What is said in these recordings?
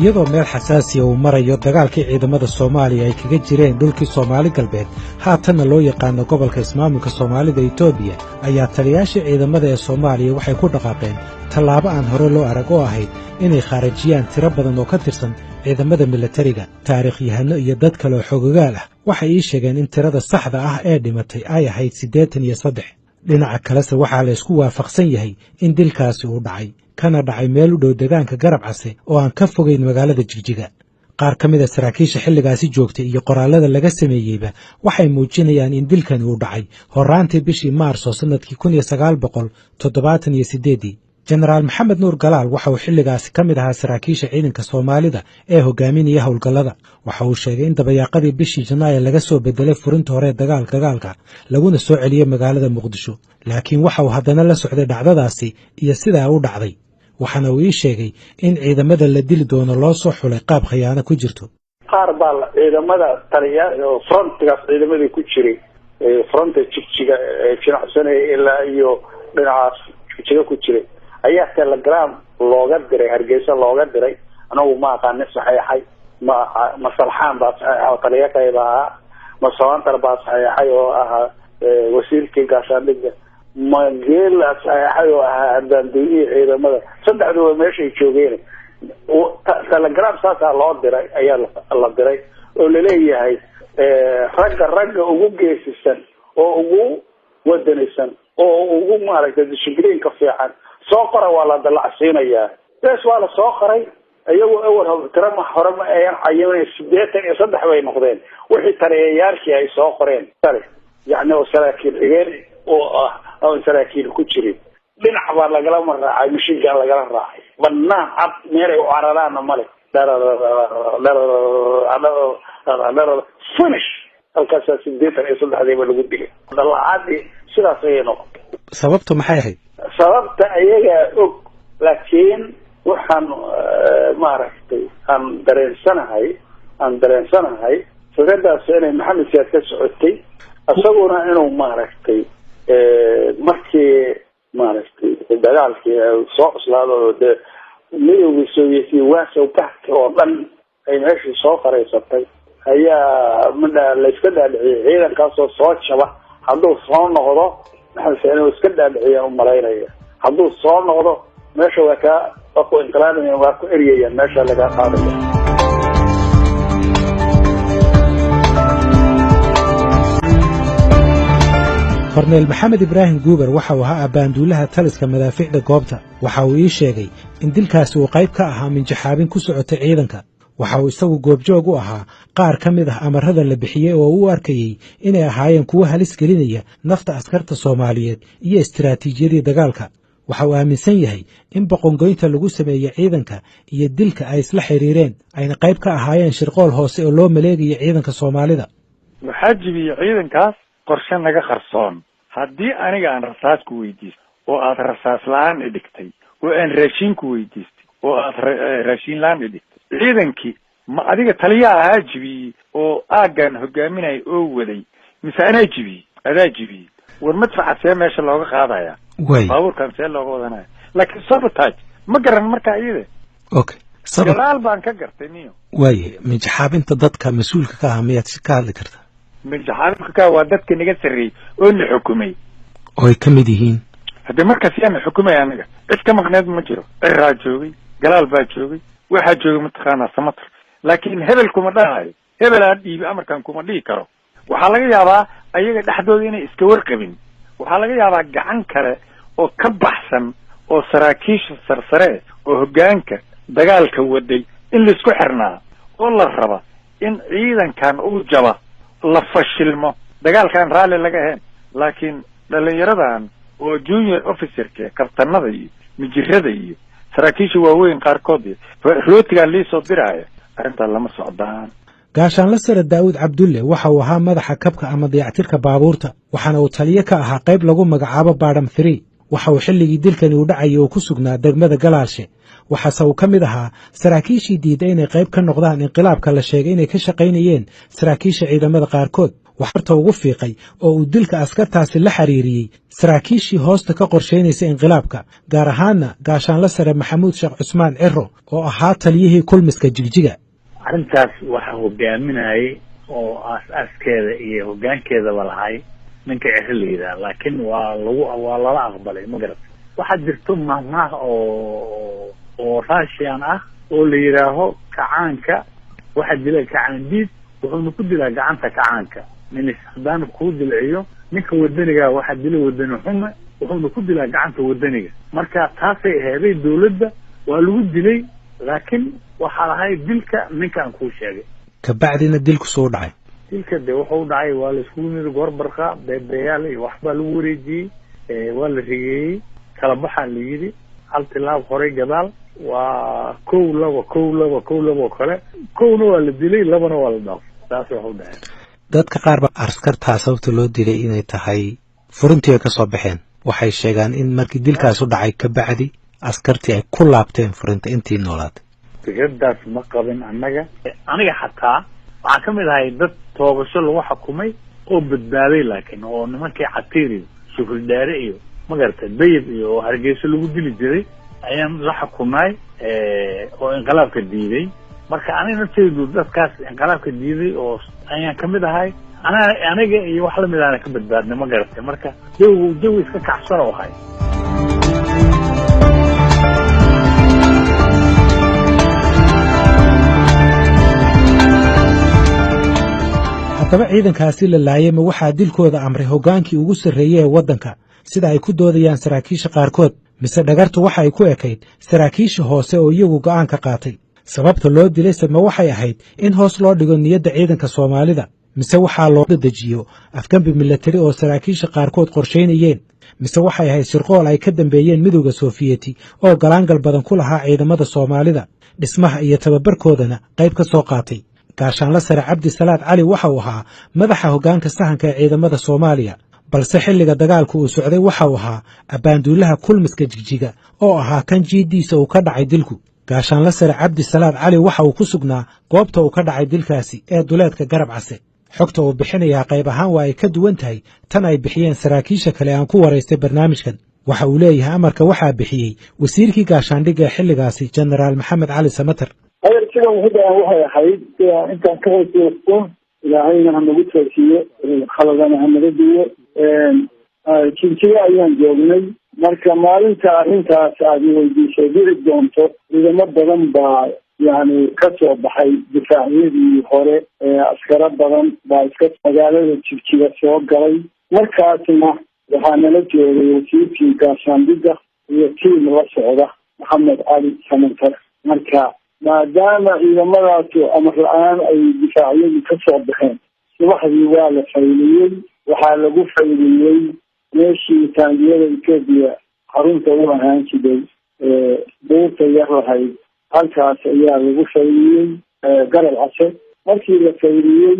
iyadoo meel xasaasi ah uu marayo dagaalkii ciidamada Soomaaliya ay kaga jireen dhulkii Soomaali galbeed haatanna loo yaqaan gobolka ismaamulka Soomaalida Itoobiya ayaa taliyaasha ciidamada ee Soomaaliya waxay ku dhaqaaqeen tallaabo aan hore loo arag oo ahayd inay kharajiyaan tiro badan oo ka tirsan ciidamada militariga taariikhyahano iyo dad kale oo xogogaal ah waxay ii sheegeen in tirada saxda ah ee dhimatay ay ahayd 83 dhinaca kalese waxaa la isku waafaqsan yahay in dilkaasi uu dhacay kana dhacay meel u dhow deegaanka Garab Case oo aan ka fogeyn magaalada Jigjiga qaar ka mid ah saraakiisha xilligaasi joogtay iyo qoraalada laga sameeyayba waxay muujinayaan in dilkan uu dhacay horaantii bishii Maarso sanadkii 1978 General Maxamed Nuur Galaal waxa uu xilligaasi ka mid ahaa saraakiisha ciidanka Soomaalida ee hogaaminaya howlgallada waxa uu sheegay in dabayaaqadii bishii Janaayo laga soo bedelay furinta hore dagaalka laguna soo celiyay magaalada Muqdisho laakiin waxa uu haddana la socday dhacdadaasi iyo sida uu dhacday waxana uu ii sheegay in ciidamada la dili doono loo soo xulay qaab khiyaano ku jirto qaar baa ciidamada taliya oo frontigaas ciidamadii ku jiray fronta Jigjiga jinacsanay ilaa iyo dhinacaas Jigjiga ku jiray ayaa telegram looga diray Hargeysa looga diray anagu ma aqaan saxeexay ma salxaan baa saxeexay taliya qayba ma sawantar baa saxeexay oo ah wasiirkii gaashaandhigga ma geel saxeexay oo ah dandiyi ciidamada saddexdooda meeshay joogeen telegram saasa loo diray ayaa la diray oo la leeyahay ragga ugu geesisan oo ugu wadanaysan oo ugu maaragtay dishibliin ka fiican soo qora waa la dalacsiinayaa bes waa la soo qoray ayagu awal tirama hore ma ay cayimaan 83 bay noqdeen wixii taliyayaashii ay soo qoreen yani oo saraakiil xigeen oo saraakiil ku jiray dhinac baa lagala maraacay mishiga lagala raacay banaan cad meeray u cararaana male finish halkaas 83 ba lagu dilay dalacaadi sidaas ay noqotay sababtu maxay ahayd sababta ayaga og laakiin waxaan maaragtay aan dareensanahay sagadaas inay Maxamed Siyaad ka socotay asaguna inuu maaragtay markii maaragtay dagaalkii soo cuslaado midowgii Sovieti waasoo baxay oo dhan ay meeshii soo qareysatay ayaa la iska dhaadhiciyay ciidankaas oo soo jaba hadduu soo noqdo maxay inuu iska dhaadhiciyay umaleynaya hadduu soo noqdo meesha waa ku inqilaabaya waa ku eriyay meesha laga qaadayo Korneel Maxamed Ibraahim Guuber waxa uu ahaa abaanduulaha taliska madaaficda goobta waxa uu ii sheegay in dilkaasi uu qayb ka ahaa minjaxaabin ku socotay ciidanka waxa uu isagu goobjoog u ahaa qaar ka mid ah amarada la bixiyay oo uu arkayay inay ahaayeen kuwa halis gelinaya nafta askarta Soomaaliyeed iyo istiraatiijiyadii dagaalka waxa uu aaminsan yahay in boqongoynta lagu sameeyay ciidanka iyo dilka ay isla xiriireen ayna qayb ka ahaayeen shirqool hoose oo loo maleegayo ciidanka Soomaalida maxaajibi ciidankaas qorshe naga qarsoon haddii aniga aan rasaas ku weydiisto oo aad rasaas la'aan dhigtay oo aan raashin ku weydiistay oo aad raashin la'aan dhigtay ciidankii ma adiga taliyaha haajibi oo aagan hogaaminay oo waday mise anaa jibi adaa jibi war madfaca see meesha looga qaadaya baabuurkan see looga wadanaya laakiin sabotage ma garan markaa iyada okay galaal baan ka gartay niyo waaye minjaxaabinta dadka mas'uulka ka ah miyaad ka hadli kartaa minjaxaabinta ka waa dadka naga sarreeyay oo na xukumay oo ay ka mid yihiin haddii markaas yaa na xukumay aniga cid ka maqneed ma jiro ciraa joogay galaal baa joogay waxaa joogay mataqaanaa samatar laakiin hebel kuma dhahayo hebel aan dhiibi amarkan kuma dhihi karo waxaa laga yaabaa ayaga dhexdooda inay iska warqabin waxaa laga yaabaa gacan kale oo ka baxsan oo saraakiisha sarsare oo hoggaanka dagaalka waday in la isku xirnaa oo la raba in ciidankan uu jaba la fashilmo dagaalkan raalli laga ahayn laakiin dhalinyaradan oo junior officerka kabtanada iyo mijirada iyo saraakiisha waaweyn qaarkood rootigan liisoo diraya arrintan lama socdaan gaashaanle sare Daawud Cabdulle waxa uu ahaa madaxa kabka ama dayactirka baabuurta waxaana uu taliye ka ahaa qayb lagu magacaabo Baadham 3 waxa uu xilligii dilkani u dhacay oo ku sugnaa degmada Galaashe waxaase uu ka mid ahaa saraakiishii diiday inay qayb ka noqdaan inqilaabka la sheegay inay ka shaqaynayeen saraakiisha ciidamada qaarkood waxbarta ugu fiiqay oo uu dilka askartaasi la xiriiriyey saraakiishii hoosta ka qorshaynaysa inqilaabka gaar ahaanna gaashaanla sare maxamuud sheekh cusmaan ciro oo ahaa taliyihii kulmiska jigjiga arrintaas waxaa hogaaminayay oo aas-aaskeeda iyo hoggaankeedaba lahay ninka ciro la yidhaha laakiin waa lala aqbalay ma garat waxaa jirto mahmaah oo raashiyan ah oo la yidhaaho kacaanka waxaa dila kacaan diid wuxuuna ku dilaa gacanta kacaanka nin haddaan kuu dilciyo ninka wadaniga waxaa dila wadani xume wuxuuna ku dilaa gacanta wadaniga marka taasay aheeday dawladda waa lagu dilay laakiin waxaa lahay dilka ninkaan kuu sheegay kabacdina dilku soo dhacay dilka de wuxuu dhacay waa la iskugu niri goorbarqa beebeyaal iyo waxbaa lagu wareejiyey waa la rigeeyey kala baxaa la yidhi hal tilaab horay gadaal waa kow laba oo kale kowna waa la dilay labana waa la dhaafay taas waxu dhacay dadka qaar ba askartaa sababta loo dilay inay tahay furintii ay ka soo baxeen waxay sheegaan in markii dilkaas u dhacay kabacdi askartii ay ku laabteen furinta intii noolaatay fikradaas ma qabin aniga xataa waxaan ka mid ahay dad toobasho lagu xukumay oo badbaaday laakiin oo nimankii catiiri shukri dhaare iyo magartay bayib iyo hargeysa lagu dili jiray ayaan la xukumay oo inqilaabka diiday marka aniga nafteedu dadkaas inqilaabka diiday oo ayaan ka mid ahay aniga iyo wax lamid ahna ka badbaadnay ma garatay marka jawi iska kacsan oo ahay haddaba ciidankaasi la laayay ma waxaa dilkooda amray hoggaankii ugu sarreeyey ee waddanka sida ay ku doodayaan saraakiisha qaarkood mise dhagartu waxa ay ku ekayd saraakiisha hoose oo iyagu go'aan ka qaatay sababta loo dilayse ma waxay ahayd in hoos loo dhigo niyadda ciidanka soomaalida mise waxaa loo dedejiyo afgembi milatari oo saraakiisha qaarkood qorshaynayeen mise waxay ahayd shirqool ay ka dambeeyeen midowda soofiyeti oo galaangal badan ku lahaa ciidamada soomaalida dhismaha iyo tababarkoodana qayb ka soo qaatay gaashaanla sare cabdi salaad cali waxa uu ahaa madaxa hoggaanka sahanka ee ciidamada soomaaliya balse xilliga dagaalku uu socday waxa uu ahaa abbaanduulaha kulmiska jigjiga oo ahaa kan jiiddiisa uu ka dhacay dilku gaashaanla sare cabdi salaad cali waxa uu ku sugnaa goobta uu ka dhacay dilkaasi ee duleedka garab case xogta uu bixinayaa qayb ahaan waa ay ka duwan tahay tan ay bixiyeen saraakiisha kale aan ku waraystay barnaamijkan waxa uu leeyahay amarka waxaa bixiyey wasiirkii gaashaandhigga ee xilligaasi jenaraal maxamed cali samater sida wuxuudaan waxay ahayd intaan ka hooseysto ilaahayna hanagu toosiyo khaladana hanaga diyo jigjiga ayaan joognay marka maalinta arrintaas aada weydiisay dhici doonto ciidamo badan baa yani ka soo baxay difaacyadii hore askaro badan baa iska magaalada jigjiga soo galay markaasna waxaa nala joogay wasiirkii gaashaandhigga iyo tiim la socda maxamed cali samater marka maadaama ciidamadaasi amar la-aan ay difaacyadii ka soo baxeen subaxdii waa la fayliyey waxaa lagu fayliyey meeshii taangiyada etoobiya xarunta u ahaan jiray buurta yar lahayd halkaas ayaa lagu fayliyey garab case markii la fayliyey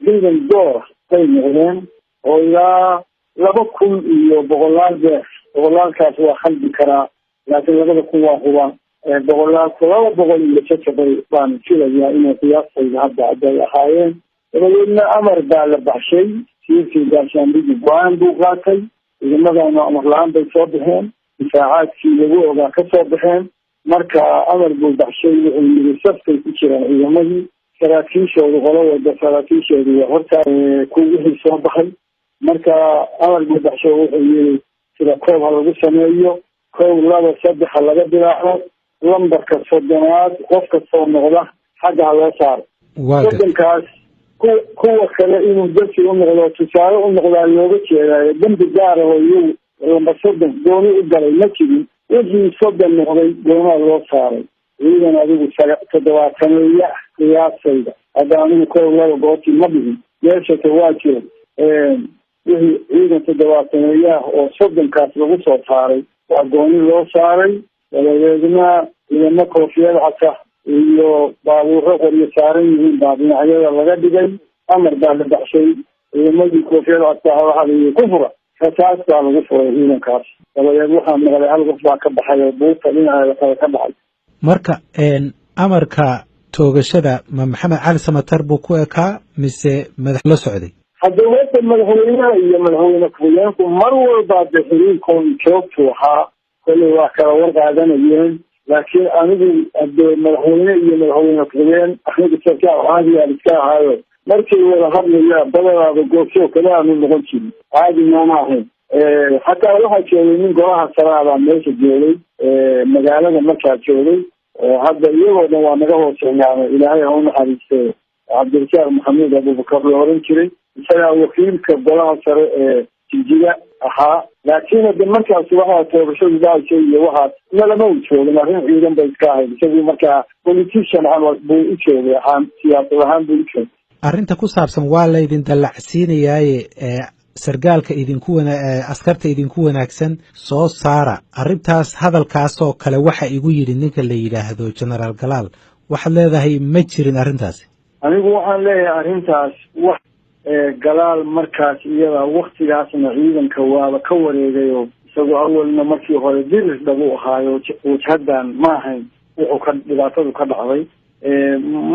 ciidan door bay noqdeen oo ilaa 2,000 iyo boqolaal beer boqolaalkaas waa khaldi karaa laakiin 2,000 waa hubaan 200 iyo jajabay baan filayaa inay qiyaastayda hadda aday ahaayeen dabadeedna amar baa la baxshay siirkii gaashaandhigii go-aan buu qaatay ciidamadana amar la-aan bay soo baxeen difaacaadkii lagu ogaa ka soo baxeen marka amar buu baxshay wuxuu yidhi safkay ku jiraan ciidamadii saraakiishoodu qolo wada saraakiishoodu waa hortaa kuwixii soo baxay marka amar buu baxshay wuxuu yidhi sida koob ha lagu sameeyo 1, 2, 3 ha laga bilaaco lambarka 30aad qof kastoo noqda xagga ha loo saaro wadankaas kuwa kale inuu darsi u noqdo tusaale u noqdaa looga jeedaayo dambi gaar ah oo iyagu lambar 30 gooni u galay ma jirin wixii 30 noqday goonaha loo saaray ciidan adigu 70 qiyaasayda hadda anigu 1 gooti ma dhihin meeshata waa jiro wixii ciidan 70 oo 30kaas lagu soo saaray waa gooni loo saaray dabadeedna ciidamo koofiyad casa iyo baabuuro qoryo saaran yihiin baa dhinacyada laga dhigay amar baa la baxshay ciidamadii koofiyad casa waxaa layii ku fura rasaas baa lagu furay ciidankaas dabadeed waxaa maqlay hal qof baa ka baxay oo buurta dhinaceeda kale ka baxay marka amarka toogashada ma maxamed cali samater buu ku ekaa mise madax la socday dowladda madaxweynaha iyo madaxweyne ku-xigeenku mar walba de xiriirkooda joogtu ahaa kolley waa kala warqaadanayeen laakiin anigu de madaxweyne iyo madaxweyne ku-xigeen aniga sarkaal caadigaan iska ahaayo markay wada hadlayaan badanaada goobsoo kale aanu noqon jirin caadi nooma ahayn xataa waxaa joogay nin golaha saraabaa meesha joogay magaalada markaa joogay hadda iyagoo dhan waa naga hooseeyaano ilaahay ha u naxariiste cabdirasaaq maxamuud abubakar la oran jiray isagaa wakiilka golaha sare ee jijiga ahaa laakiin hade markaas waxaa toogashadu dhacaysa iyo waxaas nalama u joogin arrin ciidan bay iska ahayd isagii markaa politician ahaan buu u joogay ahaan siyaasad ahaan buu u joogay arrinta ku saabsan waa laydin dallacsiinayaaye sargaalka askarta idinku wanaagsan soo saara arrintaas hadalkaasoo kale waxa igu yidhi ninka la yidhaahdo generaal galaal waxaad leedahay ma jirin arrintaasi anigu waxaan leeyahay arrintaas wax galaal markaas iyada waktigaasna ciidanka waaba ka wareegayo isagoo awalna markii hore diris dhabu ahaayo wajhadan ma ahayn wuxuu ka dhibaatadu ka dhacday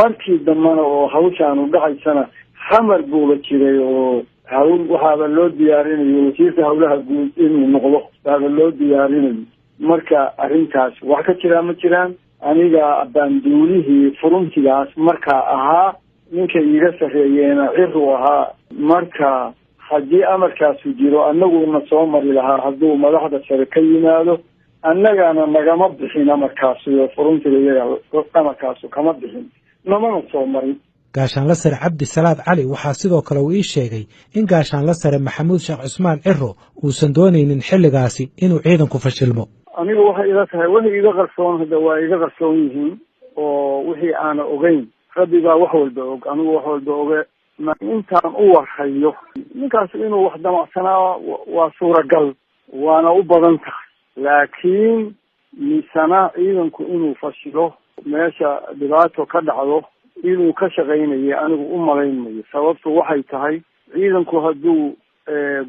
markii dambena oo hawshaanu dhacaysana xamar buuba jiray oo hawl waxaaba loo diyaarinayo wasiirka hawlaha guud inuu noqdo baaba loo diyaarinayo marka arrintaas wax ka jiraa ma jiraan aniga banduulihii furuntigaas markaa ahaa ninka iiga sarreeyeena ciru ahaa marka haddii amarkaasu jiro annaguna soo mari lahaa hadduu madaxda sare ka yimaado annagana nagama bixin amarkaasu furuntiga iyaga amarkaasu kama bixin namana soo marin gaashaanla sare cabdi salaad cali waxaa sidoo kale uu ii sheegay in gaashaanla sare maxamuud sheekh cusmaan ciro uusan doonaynin xilligaasi inuu ciidanku fashilmo aniga waxay ila tahay wixii iga qarsoon hadda waa iga qarsoon yihiin oo wixii aana ogeyn rabbi baa wax walba og anigu wax walba oge intaan u warhayo ninkaas inuu wax damacsanaa waa suuragal waana u badan tahay laakiin misana ciidanku inuu fashilo meesha dhibaato ka dhacdo inuu ka shaqaynayay anigu u malaynmayo sababtu waxay tahay ciidanku hadduu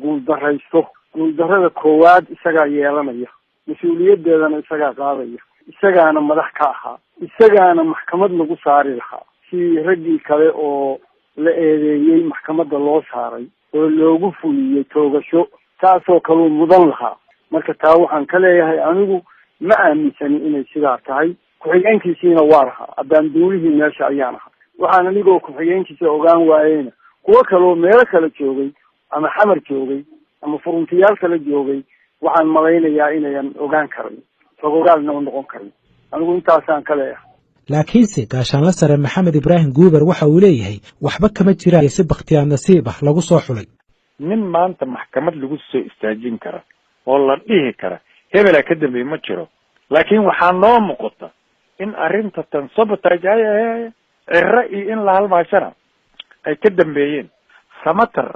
guuldaraysto guuldarrada koowaad isagaa yeelanaya mas-uuliyadeedana isagaa qaadaya isagaana madax ka ahaa isagaana maxkamad lagu saari lahaa si raggii kale oo la eedeeyey maxkamadda loo saaray oo loogu fuliyey toogasho taasoo kaluu mudan lahaa marka taa waxaan ka leeyahay anigu ma aaminsani inay sidaa tahay ku-xigeenkiisiina waa lahaa abaanduulihii meesha ayaan ahaa waxaan anigoo ku-xigeenkiisa ogaan waayeyna kuwo kaloo meelo kale joogay ama xamar joogay ama furuntiyaal kale joogay waxaan malaynayaa inayan ogaan karin ogogaalna u noqon karin anigu intaasaan ka leeyahay laakiinse gaashaanla sare maxamed ibraahim guuber waxa uu leeyahay waxba kama jiraan si bakhtiyaar nasiib ah lagu soo xulay nin maanta maxkamad lagu soo istaajin kara oo la dhihi kara hebelaa ka dambeey ma jiro laakiin waxaa noo muuqata in arrinta tan sabotage ciro iyo in la halmaashana ay ka dambeeyeen samatar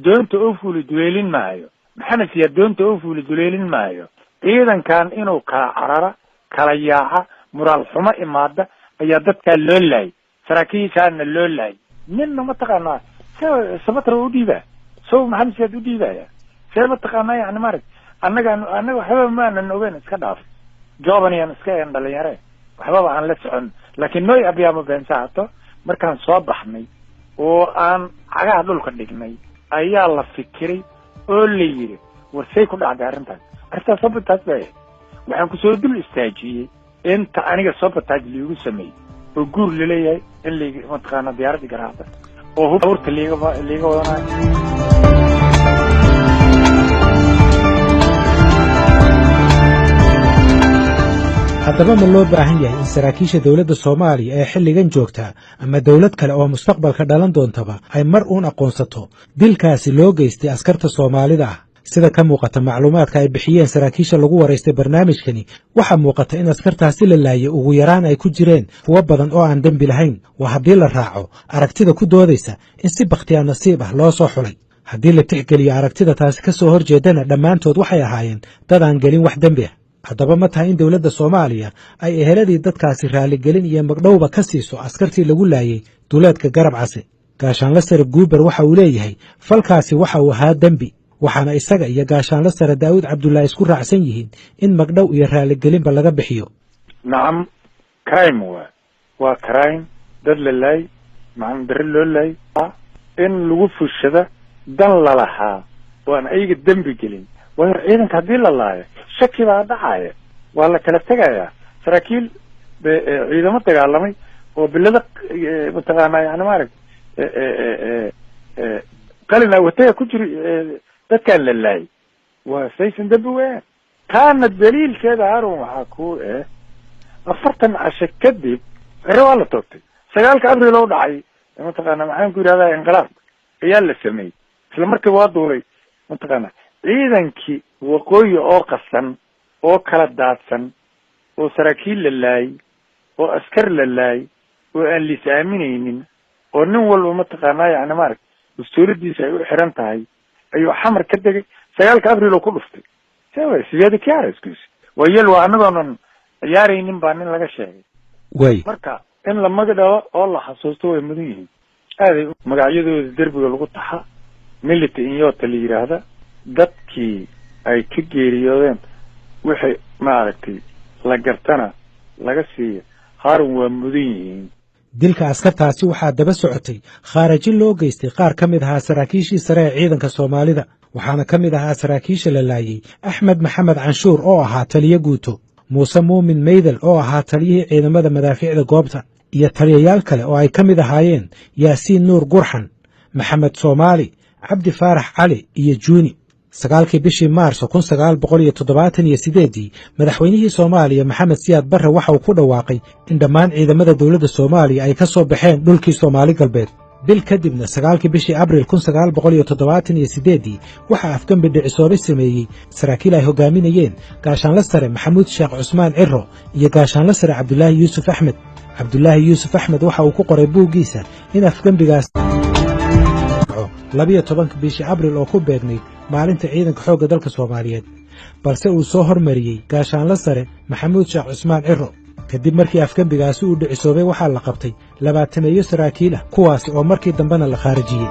doonta oo fuuli duleelin maayo maxamed siyaad doonta oo fuuli duleelin maayo ciidankan inuu kala carara kala yaaca muraal xumo imaada ayaa dadkaa loo laayay saraakiishaana loo laayay ninna mataqaanaa samatar u dhiibaa sow maxamed siyaad u dhiibaya see mataqaanaa yani maarag annaga waxbaba maanan ogeyn iska dhaaf joobaniyaan iska een dhalinyare waxbaba aan la socon laakiin nooy abyaama beensaato markaan soo baxnay oo aan cagaha dhulka dhignay ayaa la fikiray oo la yidhi war say ku dhacday arrintaas sabotaaj bay waxaan kusoo dul istaajiyey inta aniga sabotaaj liigu sameeyey oo guur laleeyahay in layg mataqaana diyaaradii garaacda oo hurta liiga wadanayo haddaba ma loo baahan yahay in saraakiisha dowladda soomaaliya ee xilligan joogtaa ama dowlad kale oo mustaqbalka dhalan doontaba ay mar uun aqoonsato dilkaasi loo geystay askarta soomaalida ah sida ka muuqata macluumaadka ay bixiyeen saraakiisha lagu waraystay barnaamijkani waxaa muuqata in askartaasi la laayay ugu yaraan ay ku jireen kuwo badan oo aan dembi lahayn waa haddii la raaco aragtida ku doodaysa in si bakhtiyaar nasiib ah loo soo xulay haddii la tixgeliyo aragtida taasi ka soo hor jeedana dhammaantood waxay ahaayeen dad aan gelin wax dembi ah haddaba ma tahay in dowladda soomaaliya ay eheladii dadkaasi raaligelin iyo magdhowba ka siiso askartii lagu laayay duleedka garab case gaashaanla sare guuber waxa uu leeyahay falkaasi waxa uu ahaa dembi waxaana isaga iyo gaashaanla sare daa'uud cabdullaahi isku raacsan yihiin in magdhow iyo raaligelinba laga bixiyo nacam crime waa crime dad la laay macna darre loo laay in lagu fushada dan lalahaa oo aan ayaga dembi gelin waayo ciidanka haddii la laayo shaki baa dhacaya waa la kala tegayaa saraakiil ciidamo dagaalamay oo bilada mataqaanaa yani maaragta qalin awataya ku jiri dadkaan la laayay waa saysan dembi weyn kaana daliilkeeda harun waxaa ku 40 casho kadib ciro waa la toogtay 9 abriil oo dhacay mataqaanaa maxaan ku yidhahdaa inqilaab ayaa la sameeyey isla markiiba waa duulay mataqaanaa ciidankii waqooyi oo qasan oo kala daadsan oo saraakiil la laayay oo askar la laayay oo aan lis aaminaynin oo nin walba mataqaanaa yani maaragta dastuuradiisa ay u xiran tahay ayuu xamar ka degay 9 abriil oo ku dhuftay sideeda kiyaaraskuis wayel waa anagoonan ciyaaraynin baa nin laga sheegay way marka in la magdhabo oo la xasuusto way mudan yihiin aaday magacyadooda derbiga lagu taxa military inyota la yiraahda dadkii ay ka geeriyoodeen wixii maaragtay la gartana laga siiyo harun waa mudan yihiin dilka askartaasi waxaa daba socotay khaarajin loo geystay qaar ka mid ahaa saraakiishii sare ee ciidanka Soomaalida waxaana ka mid ahaa saraakiisha la laayay Axmed Maxamed Canshuur oo ahaa taliye guuto Muuse Muumin Meydel oo ahaa taliyihii ciidamada madaafiicda goobta iyo taliyayaal kale oo ay ka mid ahaayeen Yaasiin Nuur Gurxan Maxamed Soomaali Cabdi Faarax Cali iyo Juuni 9 bishii Maarso 1978 madaxweynihii Soomaaliya Maxamed Siyaad Barre waxa uu ku dhawaaqay in dhammaan ciidamada dawladda Soomaaliya ay ka soo baxeen dhulkii Soomaali galbeed bil kadibna 9 bishii Abriil 1978 waxa afgambi dhicisoobay sameeyay saraakiil ay hogaaminayeen gaashaanle sare Maxamuud Sheekh Cusmaan Ciro iyo gaashaanle sare Cabdullaahi Yuusuf Axmed waxa uu ku qoray buuggiisa in afgambigaas 12 bishii Abriil oo ku beegnayd maalinta ciidanka xoogga dalka Soomaaliyeed balse uu soo hormariyay gaashaanle sare Maxamuud Sheekh Cusmaan Ciro kadib markii afgambigaasi uu dhicisoobay waxaa la qabtay 20 saraakiil ah kuwaas oo markii dambena la khaarijiyay